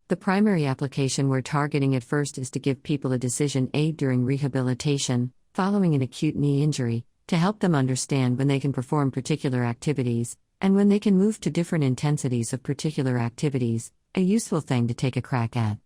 The primary application we're targeting at first is to give people a decision aid during rehabilitation, following an acute knee injury, to help them understand when they can perform particular activities, and when they can move to different intensities of particular activities, a useful thing to take a crack at.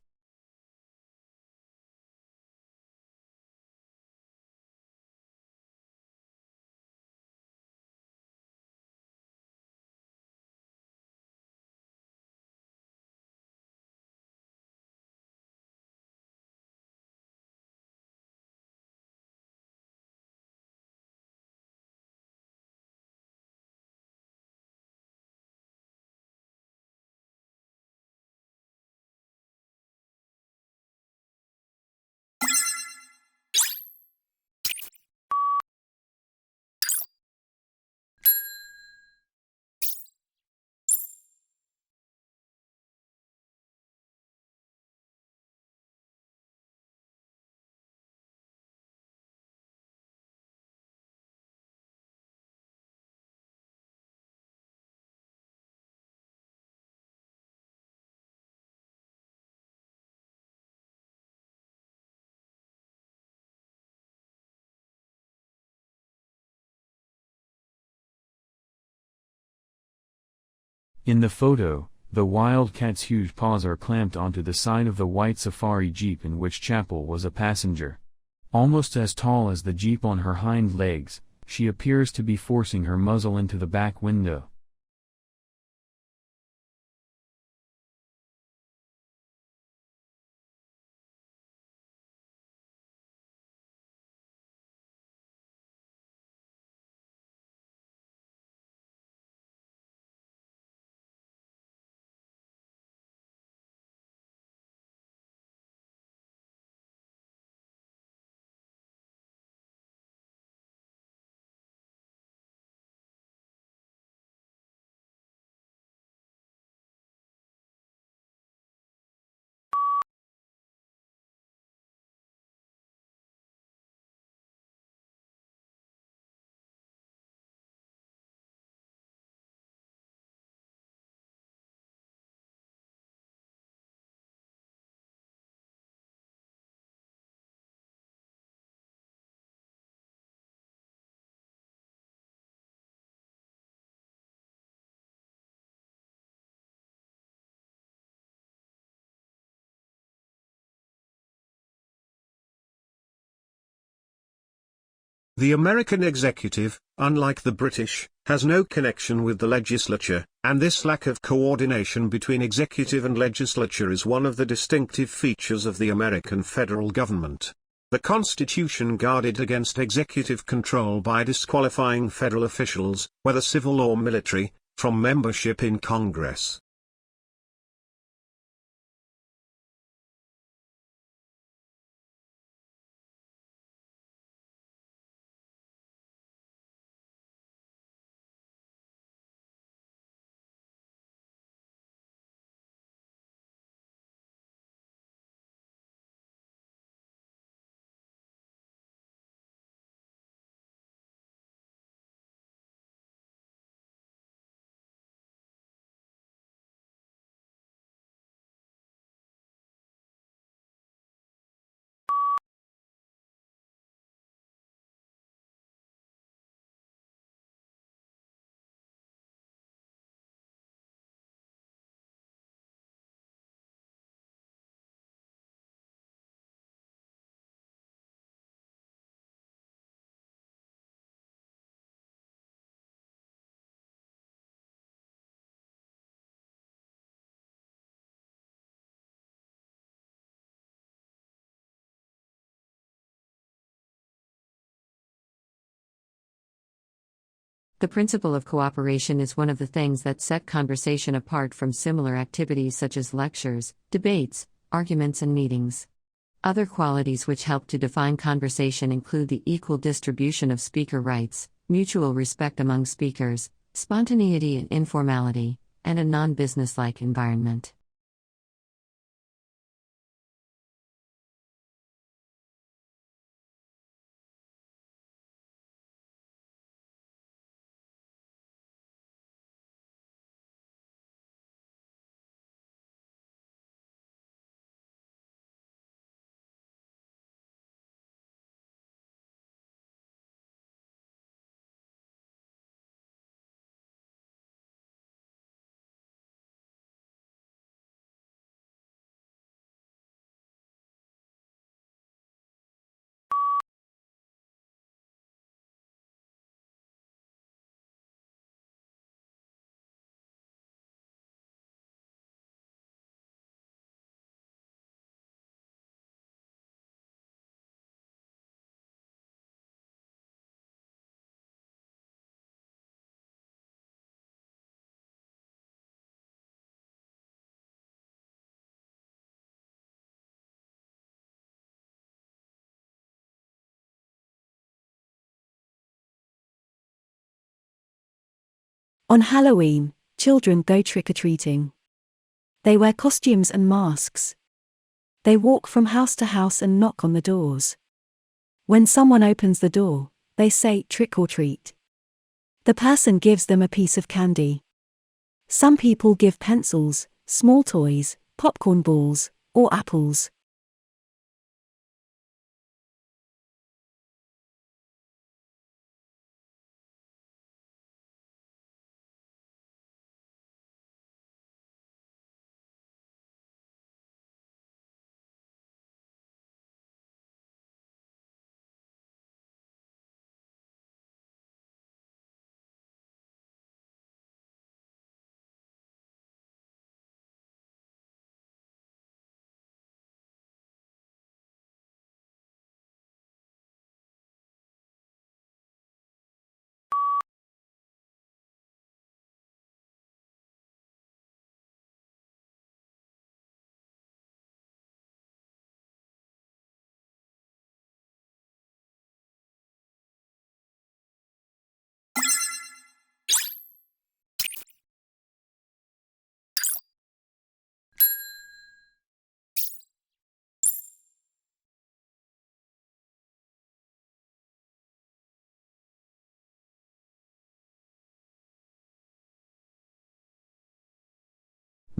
In the photo, the wildcat's huge paws are clamped onto the side of the white safari jeep in which Chapel was a passenger. Almost as tall as the jeep on her hind legs, she appears to be forcing her muzzle into the back window. The American executive, unlike the British, has no connection with the legislature, and this lack of coordination between executive and legislature is one of the distinctive features of the American federal government. The Constitution guarded against executive control by disqualifying federal officials, whether civil or military, from membership in Congress. The principle of cooperation is one of the things that set conversation apart from similar activities such as lectures, debates, arguments, and meetings. Other qualities which help to define conversation include the equal distribution of speaker rights, mutual respect among speakers, spontaneity and informality, and a non-businesslike environment. On Halloween, children go trick-or-treating. They wear costumes and masks. They walk from house to house and knock on the doors. When someone opens the door, they say trick or treat. The person gives them a piece of candy. Some people give pencils, small toys, popcorn balls, or apples.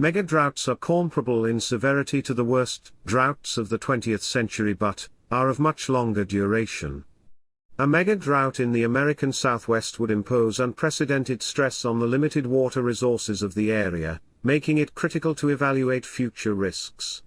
Mega droughts are comparable in severity to the worst droughts of the 20th century but are of much longer duration. A mega drought in the American Southwest would impose unprecedented stress on the limited water resources of the area, making it critical to evaluate future risks.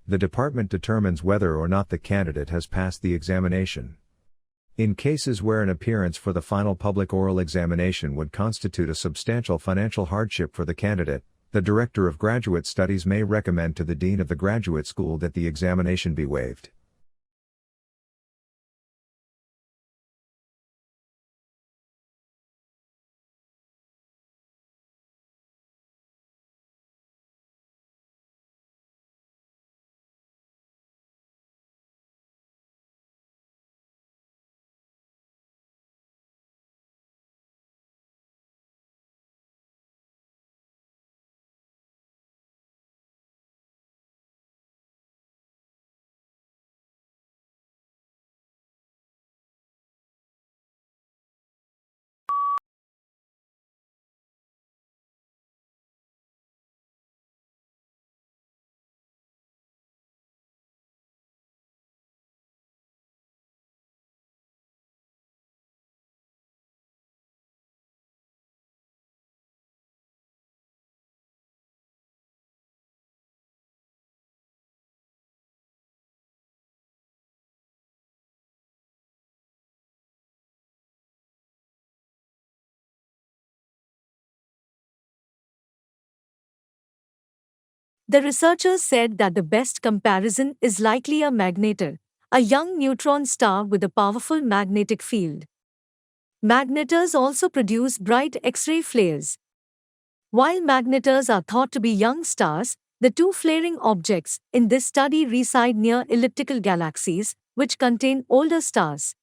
The department determines whether or not the candidate has passed the examination. In cases where an appearance for the final public oral examination would constitute a substantial financial hardship for the candidate, the Director of Graduate Studies may recommend to the Dean of the Graduate School that the examination be waived. The researchers said that the best comparison is likely a magnetar, a young neutron star with a powerful magnetic field. Magnetars also produce bright X-ray flares. While magnetars are thought to be young stars, the two flaring objects in this study reside near elliptical galaxies, which contain older stars.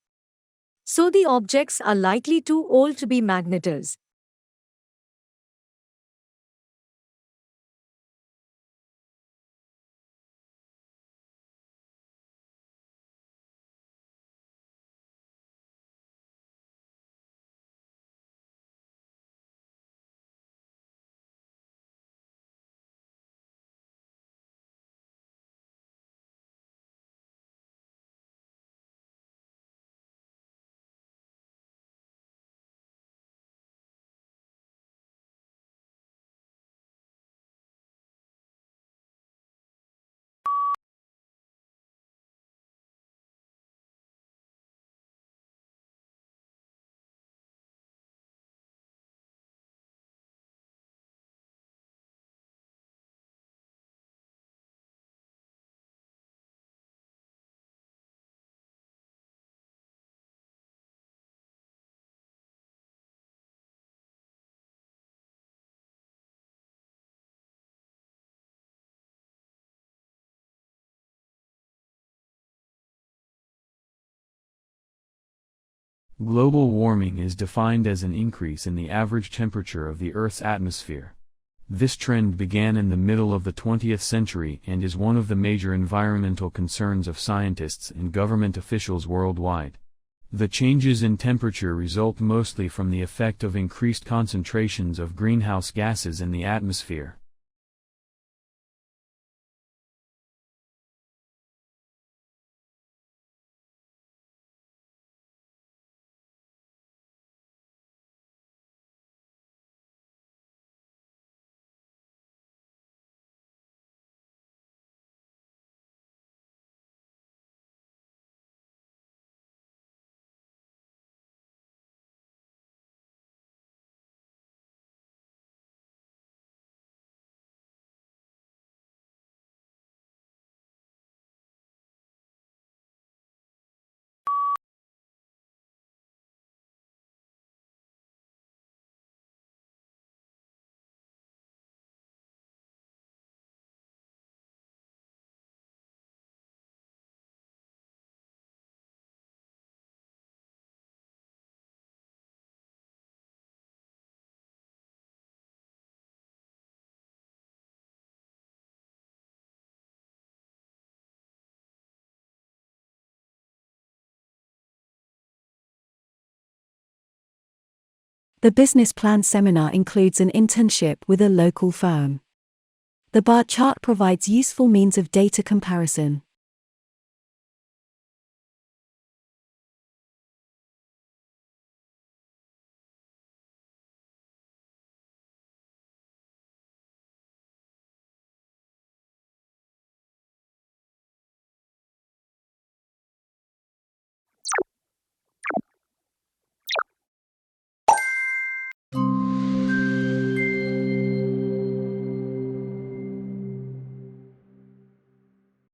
So the objects are likely too old to be magnetars. Global warming is defined as an increase in the average temperature of the Earth's atmosphere. This trend began in the middle of the 20th century and is one of the major environmental concerns of scientists and government officials worldwide. The changes in temperature result mostly from the effect of increased concentrations of greenhouse gases in the atmosphere. The business plan seminar includes an internship with a local firm. The bar chart provides useful means of data comparison.